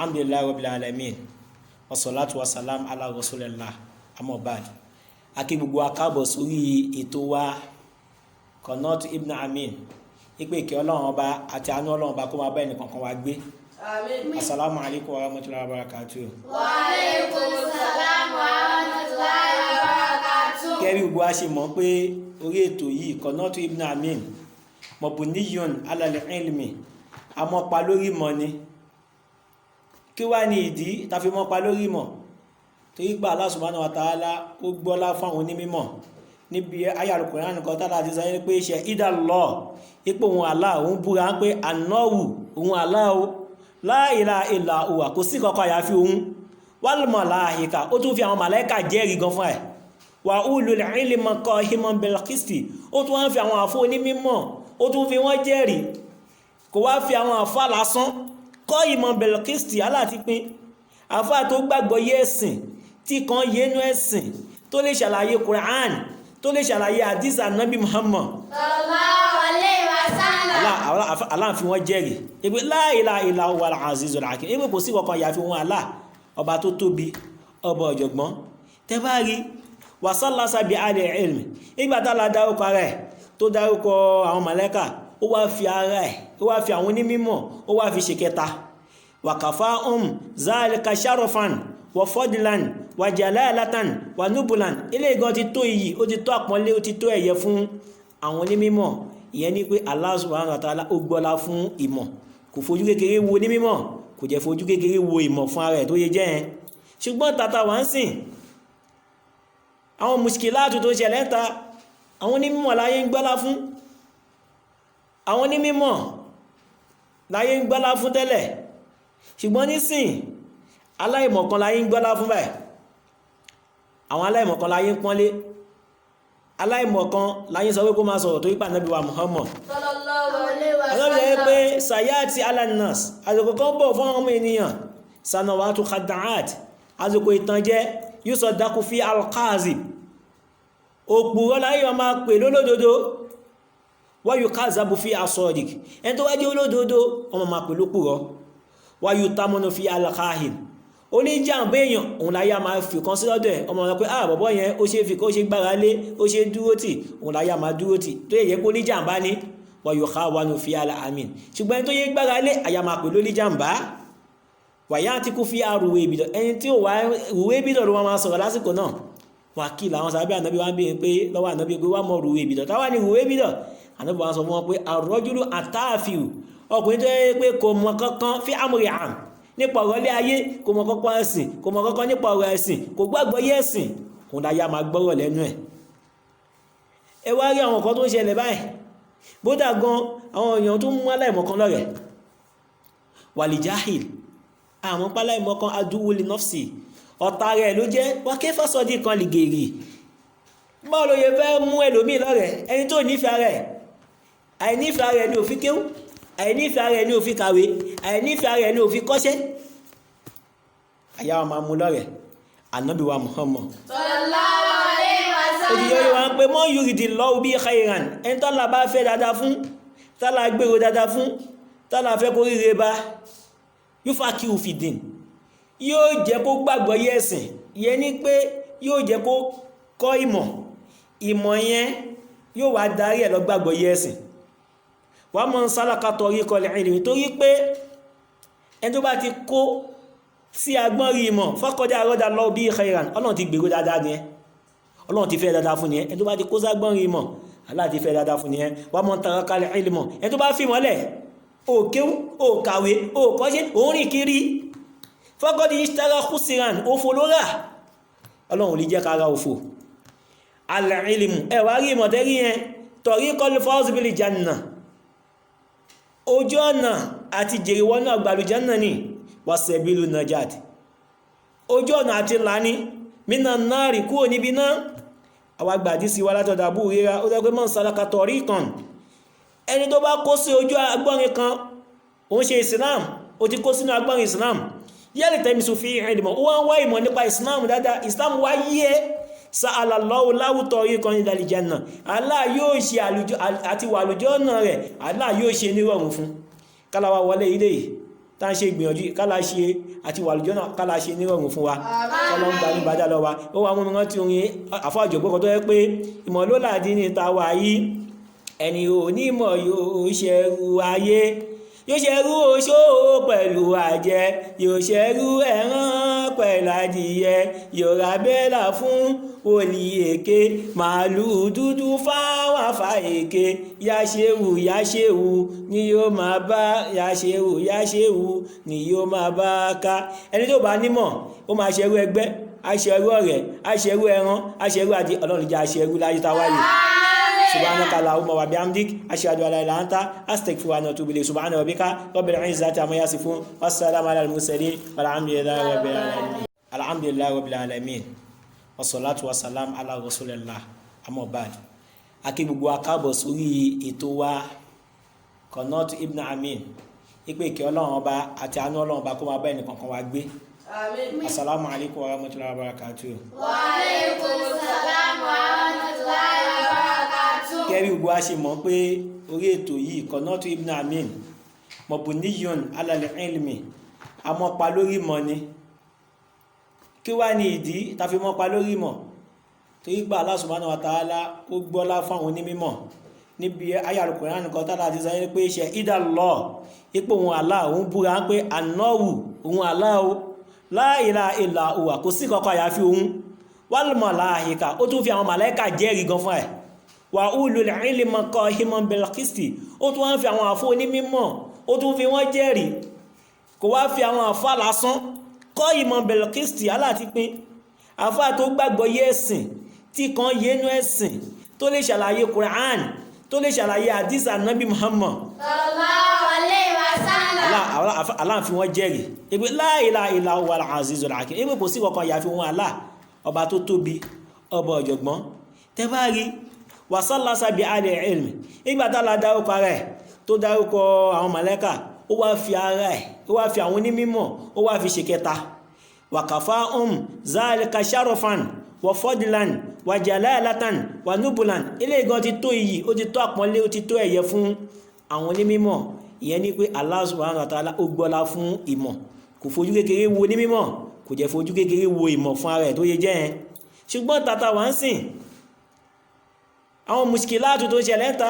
alhamdulillahi rabbil alamin wassalatu wassalam ala rasulillah amma ba'd. Akí gbogbo akábọ̀ sórí ètò wa Qanatu Ibn Amin ipe ìkẹ́ Ọlọ́run ọba àti àánú Ọlọ́run ọba kó máa bá ẹnì kankan wa gbé. Àmín. Assalamu alaikum wa rahmatullahi wa barakatuh. Wa alaikumus salam wa rahmatullahi wa barakatuh. Kẹ́rí gbogbo a ṣe mọ̀ pé orí ètò yìí Qanatu Ibn Amin mabniyun ala al-ilmi àmọ́pa lórí mọ̀ ni. Kí wá ní ìdí tá fi mọ́pa lórí mọ̀? Torí pé Allah subhanahu wa ta'ala ó gbọ́lá fún àwọn onímọ̀ níbi àyá Al-Qur'an kan tààlà ti sọ pé ṣe ìdàlọ́ ipò òun Allah òun búra pé ànáwù òun Allah la ilaha illa huwa kò sí kankan àyàfi òun wal malaika ó tún fi àwọn màláíkà jẹ́rìí gan fún ẹ̀ wa ulul ilmi qa'iman bil qisti ó tún wá fi àwọn àfọ́ onímọ̀ ó tún fi wọ́n jẹ́rìí kò wá fi àwọn àfọ́ lásán qa'iman bil qisti Allah ti pín àfọ́ tó gbàgbọ́ yé ẹ̀sìn tí kan yénú ẹ̀sìn tó lè ṣàlàyé Qur'an tó lè ṣàlàyé hadith Ànábì Muhammad Sallallahu alaihi wasallam. Allah fi wọ́n jẹ́rìí ìpé la ilaha illa huwal azizul hakim ìpé kò sí kankan yàfi wọn Allah ọba tó tóbi ọba ọ̀jọ̀gbọ́n tẹ́bá rí wasallasa bi ahli ilmi ìgbàtàlá dárúkọ rẹ̀ tó dárúkọ àwọn màláíkà ó wá fi ara ẹ̀ ó wá fi àwọn onímọ̀ ó wá fi ṣe kẹta wa kafahum zalika sharafan wa fadlan wa jalalatan wa nubulan ilé ìgan ti tó iyì ó ti tó àpọ́nlé ó ti tó ẹ̀yẹ fún àwọn onímọ̀ ìyẹn ni pé Allah subhanahu wa ta'ala ó gbọ́lá fún ìmọ̀ kò fojú kékeré wo onímọ̀ kò jẹ́ fojú kékeré wo ìmọ̀ fún ara ẹ̀ tó yẹ jẹ́ ẹ̀ ṣùgbọ́n tata wà ń sìn àwọn muskilatu tó ṣẹlẹ̀ ta àwọn onímọ̀ láyé ń gbọ́lá fún àwọn onímọ̀ láyé ń gbọ́lá fún tẹ́lẹ̀ ṣùgbọ́n nísìn aláìmọ̀kan láyé ń gbọ́lá fún báyìí àwọn aláìmọ̀kan láyé ń pọ́nlé aláìmọ̀kan láyé sọ pé kó máa sọ̀rọ̀ tó yípa Ànábì wa Muhammad Sallallahu alaihi wasallam. alábìlẹ̀ pé sayati alanas àsìkò kan bọ̀ fún ọmọ ènìyàn sanawatu khada'at àsìkò ìtànjẹ yusaddaqu fi al-kazib òpùrọ́ láyé wọn máa pè lólódodo wa yukazabu fi as-sadiq ẹni tó wá jẹ́ olódodo ọmọ máa pè lópùrọ́ wa yutamanu fi al-kahin oníjàmbá èèyàn òun láyá máa fi kan sí lọ́dọ̀ ẹ̀ ọmọ rẹ̀ pé bọ̀bọ̀ yẹn ó ṣe fi kó ṣe gbára lé ó ṣe dúró tì òun láyá máa dúró tì tó yẹ kó níjàmbá ní wọ́n yóò ká wà ní fi al-amin ṣùgbọ́n tó yẹ gbára lé àyà máa pè lóníjàmbá wàyá tí kò fi àrùwé ìbìdọ̀ ẹni tí ó wà rùwé ìbìdọ̀ ló máa sọ̀rọ̀ lásìkò náà wà kí làwọn sábẹ́ Ànábì wá ń bèèrè pé lọ́wọ́ Ànábì pé wà mọ̀ rùwé ìbìdọ̀ táwa ní rùwé ìbìdọ̀ Ànábì wá sọ fún wọn pé ar-rajulu at-tafi'u ọkùnrin tó yẹ pé kò mọ̀ kankan fi amri am nípa ọ̀rọ̀ ilé ayé kò mọ̀ kọ́kọ́ ẹ̀sìn kò mọ̀ kọ́kọ́ nípa ọ̀rọ̀ ẹ̀sìn kò gbàgbọ́ yé ẹ̀sìn kò dáyà máa gbọ́rọ̀ lẹ́nu ẹ̀ ẹ wá rí àwọn kan tó ń ṣẹlẹ̀ báyìí bódà gan àwọn èèyàn tó mú aláìmọ̀kan lọ́rẹ̀ wàlìjáhìl àwọn páláìmọ̀kan adúwòlì nọ́fsì ọ̀tá rẹ̀ ló jẹ́ wọ́n ké fásọdí kan lè gèrè báwo ló yẹ fẹ́ mú ẹlòmíì lọ́rẹ̀ ẹni tó nífẹ̀ẹ́ rẹ̀ àìnífẹ̀ẹ́ rẹ̀ ni òfin kéwú àìnífẹ̀ẹ́ rẹ̀ ní ó fi kàwé àìnífẹ̀ẹ́ rẹ̀ ní ó fi kọ́ṣẹ́ àyà máa mú lọ́rẹ̀ Ànábì wa Muhammad Sallallahu alaihi wasallam. òdìyọ́ wọn pé mọ́ yuridillahu bí khairan ẹni tọ́lá bá fẹ́ dáadáa fún tọ́lá gbèrò dáadáa fún tọ́lá fẹ́ kó ríre bá yufaqihu fid-din yóò jẹ́ kó gbàgbọ́ yé ẹ̀sìn yẹn ni pé yóò jẹ́ kó kọ́ ìmọ̀ yẹn yóò wá darí ẹ̀ lọ gbàgbọ́ yé ẹ̀sìn wọ́n mọ́ ń sálàkà tọrí kọlẹ̀ ìrìn torí pé ẹni tó bá ti kó sí agbọ́n rí mọ̀ fọ́kọ́dá rọ́dá lọ bí khairan Ọlọ́run ti gbèrò dáadáa ní ẹ Ọlọ́run ti fẹ́ dáadáa fún ní ẹ ẹni tó bá ti kó ságbọ́n rí mọ̀ Allah ti fẹ́ dáadáa fún ní ẹ wọ́n mọ́ ń tara kalẹ̀ ìlmọ̀ ẹni tó bá fi mọ́lẹ̀ ó kéwú ó kàwé ó kọ́ṣẹ́ ó rìn kiri fọ́kọ́dí ishtara khusran òfò ló rà Ọlọ́run lè jẹ́ kára òfò al-ilmu ẹwà rí mọ̀tẹ́rí yẹn tariqul fawz bil janna ojú ọ̀nà àti jèrèwọ́ náà gbàlùjánnà ní wasabilu najat ojú ọ̀nà àti láni minan nari kúrò níbi náà àwàgbàdí sí wá látọ̀dà Abu Hurairah ó dẹ́gbẹ́ man salaka tariqan ẹni tó bá kó sí ojú agbọ́rin kan ó ń ṣe Islam ó ti kó sínú agbọ́rin Islam yaltamisu fihi ilman ó wá ń wá ìmọ̀ nípa Islam dáadáa Islam wá yíé sa'alallahu lahu tariqan ilal janna Allah yóò ṣe àti wà lójú ọ̀nà rẹ̀ Allah yóò ṣe nírọ̀rùn fún kálàwà wọlé ilé tá ń ṣe gbìyànjú kálá ṣe àti wàlùjọ́ náà kálá ṣe nírọ̀rùn fún wa kọ́lọ́ ń gba ní bàdá lọ wa ó wà mú mi rántí orin àfọ́jọ̀gbọ́n kan tó yẹ pé ìmọ̀ ló làdí ní tàwa yìí ẹni onímọ̀ yóò ṣẹrú ayé yóò ṣẹrú oṣó pẹ̀lú àjẹ́ yóò ṣẹrú ẹran pẹ̀lú adìyẹ yóò ra bẹ́là fún olì èké màálù dúdú fáwọn àfà èké yáṣẹ́wù ni yóò máa bá yáṣẹ́wù ni yóò máa bá ká ẹni tó bá nímọ̀ ó máa ṣẹrú ẹgbẹ́ aṣẹrú ọ̀rẹ́ aṣẹrú ẹran aṣẹrú adìyẹ ọlọ́run jẹ́ aṣẹrú láyé táwáyé. سبحانك اللهم وبحمدك أشهد أن لا إله إلا أنت أستغفرك وأتوب إليك سبحان ربك رب العزة عما يصفون والسلام على المرسلين والحمد لله رب العالمين الحمد لله رب العالمين والصلاة والسلام على رسول الله أما بعد akí gbogbo akábọ̀ sórí ètò wa Qanat Ibn Amin ìpè ìkẹ́ ọlọ́run ọba àti àánú ọlọ́run ọba kó máa bá ẹnì kankan wa gbé. Assalamu alaikum wa rahmatullahi wa barakatuh. Wa alaikumus salam wa rahmatullahi wa barakatuh. Kẹ́rí gbogbo a ṣe mọ̀ pé orí ètò yìí Qanat Ibn Amin mabniyun ala al-ilmi amọ́pa lórí mọ̀ ni. Kí wá ní ìdí tàfi mọ́pa lórí mọ̀? Torí pé Allah subhanahu wa ta'ala ó gbọ́lá fún àwọn onímọ̀ níbi àyá Al-Qur'an nìkan tààlà àti sáyé pé ṣe ìdàlọ́ ipò òun Allah òun búra pé ànáwù òun Allah o la ilaha illa huwa kò sí kankan àyàfi òun wal malaika ó tún fi àwọn màláíkà jẹ́rìí gan fún ẹ̀ wà ulul ilmi qa'iman bil qisti ó tún wọ́n fi àwọn àfọ́ onímọ̀ ó tún fi wọ́n jẹ́rìí kò wá fi àwọn àfọ́ lásán qa'iman bil qisti aláti pín àfọ́ tó gbàgbọ́ yé ẹ̀sìn tí kan yénú ẹ̀sìn tó lè ṣàlàyé Qur'an tó lè ṣàlàyé hadith Nabi Muhammad Sallallahu alaihi wasallam. Allah fi wọ́n jẹ́rìí ìgbé la ilaha illa huwal azizul hakim ìgbé kò sí kankan yàfi wọn Allah ọba tó tóbi ọba ọ̀jọ̀gbọ́n tẹ́bárí wasallasa bi ali ilmi ìgbà tààlà dárúkọ rẹ̀ tó dárúkọ àwọn màláíkà ó wá fi ara ẹ̀ ó wá fi àwọn onímọ̀ ó wá fi ṣe kẹta wàkàfà zalika sharafan wa fadlan wa jalalatan wa nubulan ilé ìgan ti tó iyì ó ti tó àpọ́nlé ó ti tó ẹ̀yẹ fún àwọn onímọ̀ ìyẹn ni pé Allah subhanahu wa ta'ala ó gbọ́lá fún ìmọ̀ kò fojú kékeré wo ní mímọ̀ kò jẹ́ fojú kékeré wo ìmọ̀ fún ara ẹ̀ tó yẹ jẹ́ ẹ̀ ṣùgbọ́n tata wà ń sìn àwọn muskilatu tó ṣẹlẹ̀ ta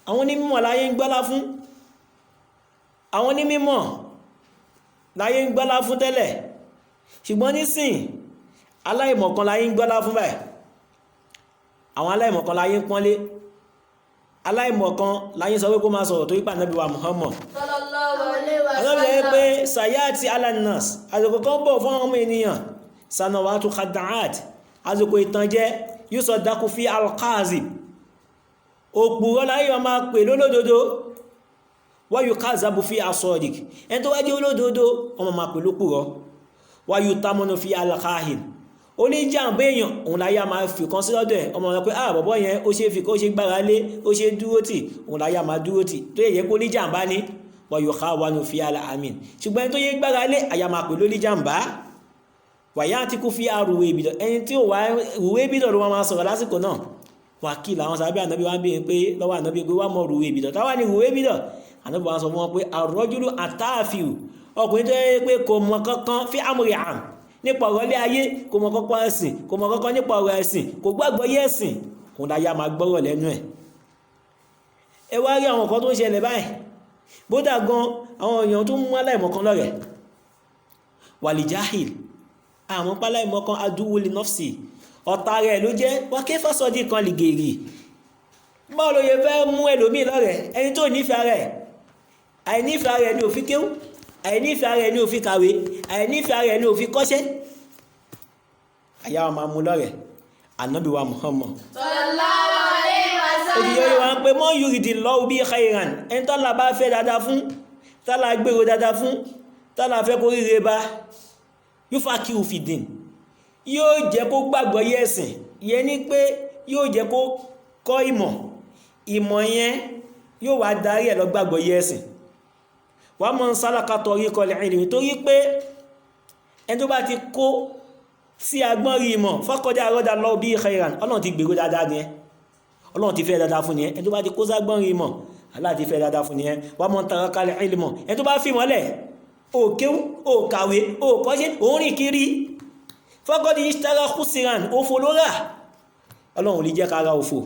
àwọn onímọ̀ láyé ń gbọ́lá fún àwọn onímọ̀ láyé ń gbọ́lá fún tẹ́lẹ̀ ṣùgbọ́n nísìn aláìmọ̀kan láyé ń gbọ́lá fún báyìí àwọn aláìmọ̀kan láyé ń pọ́nlé aláìmọ̀kan láyé sọ pé kó máa sọ̀rọ̀ tó yípa Ànábì wa Muhammad Sallallahu alaihi wasallam. ọlọ́bìnrin pé sayati alanas àsìkò kan bọ̀ fún ọmọ ènìyàn sanawatu khada'at àsìkò ìtànjẹ yusuf dákú fi alqazib òpùrọ́ láyé wọn máa pè lólódodo wáyù káàzàbù fi asọ́dik ẹni tó wájú olódodo ọmọ máa pè lópùrọ́ wáyù tamọ́nù fi alqahim oníjàmbá èèyàn òun láyé a máa fi kan sí lọ́dọ̀ ẹ̀ ọmọ rẹ̀ pé bọ̀bọ̀ yẹn ó ṣe fi kó ṣe gbára lé ó ṣe dúró tì òun láyé a máa dúró tì tó yẹ kó níjàmbá ní wáyù káwánù fi alamin ṣùgbọ́n tó yẹ gbára lé àyà máa pè lóníjàmbá wàyá tí kú fi àrùwé ìbìdọ̀ ẹni tí ó wà rùwé ìbìdọ̀ ló máa sọ̀rọ̀ lásìkò náà wákìlì àwọn sàbí ànábí wá ń bèèrè pé lọ́wọ́ ànábí pé wá mọ̀ rùwé ìbìdọ̀ táwà ní rùwé ìbìdọ̀ ànábí wá sọ fún wọn pé àrọ́júlù àtààfíù ọkùnrin tó yẹ pé kò mọ̀ kankan fi àmúrì àm nípa ọ̀rọ̀ ilé ayé kò mọ̀ kankan ẹ̀sìn kò mọ̀ kankan nípa ọ̀rọ̀ ẹ̀sìn kò gbàgbọ́ yé ẹ̀sìn òun láyà máa gbọ́rọ̀ lẹ́nu ẹ̀ ẹ wá rí àwọn kan tó ń ṣẹlẹ̀ báyìí bódà gan àwọn èèyàn tó mú aláìmọ̀kan lọ́rẹ̀ wàlìjáhìl àwọn páláìmọ̀kan adúwòlì nọ́fsì ọ̀tá rẹ̀ ló jẹ́ wọ́n ké fásọdí kan lè gèrè báwo ló yẹ fẹ́ mú ẹlòmíì lọ́rẹ̀ ẹni tó nífẹ̀ẹ́ rẹ̀ àìnífẹ̀ẹ́ rẹ̀ ni ó fi kéwú àìnífẹ̀ẹ́ rẹ̀ ni ó fi kàwé àìnífẹ̀ẹ́ rẹ̀ ni ó fi kọ́ṣẹ́ àyà wọn máa mú lọ́rẹ̀ Ànábì wa Muhammad Sallallahu alaihi wasallam. òjìyàn wọn pé mọ́ yuridillahu bi khairan ẹni tọ́lá bá fẹ́ dáadáa fún tọ́lá gbèrò dáadáa fún tọ́lá fẹ́ kó ríre bá yufaqihu fid-din yóò jẹ́ kó gbàgbọ́ yé ẹ̀sìn yẹn ni pé yóò jẹ́ kó kọ́ ìmọ̀ yẹn yóò wá darí ẹ̀ lọ gbàgbọ́ yé ẹ̀sìn wa man salaka tariqal ilmi torí pé ẹni tó bá ti kó sí agbọ́n rí ìmọ̀ faqad aradallahu bihi khairan ọlọ́run ti gbèrò dáadáa ni ẹ ọlọ́run ti fẹ́ dáadáa fún ni ẹ ẹni tó bá ti kó ságbọ́n rí ìmọ̀ Allah ti fẹ́ dáadáa fún ni ẹ wa man tarakal ilma ẹni tó bá fi mọ́lẹ̀ ó kéwú ó kàwé ó kọ́ṣẹ́ ó rìn kiri faqad ishtara khusran òfò ló rà ọlọ́run lè jẹ́ kára òfò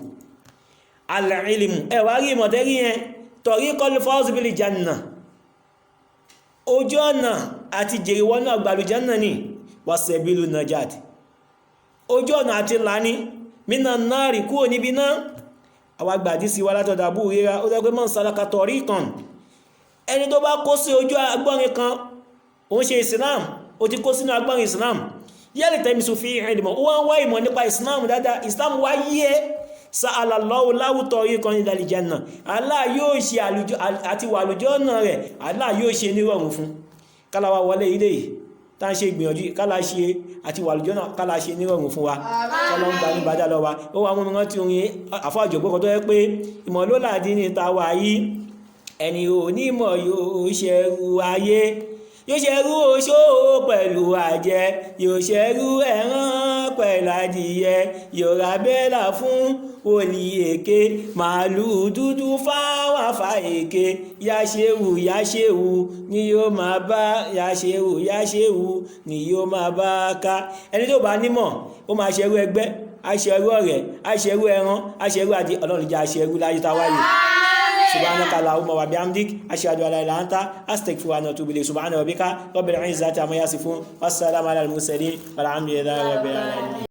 al-ilmu ẹ̀wà rí ìmọ̀tẹ́rí yẹn tariqul fawz bil janna ojú ọ̀nà àti jèrè wọnú àgbàlùjánnà ni wasabilu najat ojú ọ̀nà àti lání minan nari kúrò níbi náà àwọn àgbàdí sí wá látọ̀dọ̀ Abu Hurairah ó dẹ́gbẹ́ man salaka tariqan ẹni tó bá kó sí ojú agbọ́nrin kan òun ṣe Islam ó ti kó sínú agbọ́nrin Islam yaltamisu fihi ilman ó wọ́n wá ìmọ̀ nípa Islam dáadáa Islam wá yíé sa'ala Allahu lahu tariqan ilal janna Allah yóò ṣe àti wà àlùjánnà rẹ̀ Allah yóò ṣe nírọ̀rùn fún kálàwà wọlé ilé tá ń ṣe ìgbìyànjú kálà ṣe àti wà àlùjánnà kálà ṣe nírọ̀rùn fún wa kálọ́ ń gba ní bàdá lọ wa ó wà mú mi rántí orin àfọ́jọ̀gbọ́kọ̀ tó yẹ pé ìmọ̀ ló làdí ní ta wà yìí ẹni onímọ̀ yóò ṣẹrú ayé yóò ṣẹrú oṣó pẹ̀lú àjẹ́ yóò ṣẹrú ẹran pẹ̀lú adìyẹ yóò ra bẹ́là fún olì èké màálù dúdú fáwọn àfà èké yáṣẹ́wù ni yóò máa bá yáṣẹ́wù ni yóò máa bá ká ẹni tó bá nímọ̀ ó máa ṣẹrú ẹgbẹ́ aṣẹrú ọ̀rẹ́ aṣẹrú ẹran aṣẹrú adìyẹ ọlọ́run jẹ́ aṣẹrú láyé táwáyé سبحانك اللهم وبحمدك أشهد أن لا إله إلا أنت أستغفرك وأتوب إليك سبحان ربك رب العزة عما يصفون والسلام على المرسلين والحمد لله رب العالمين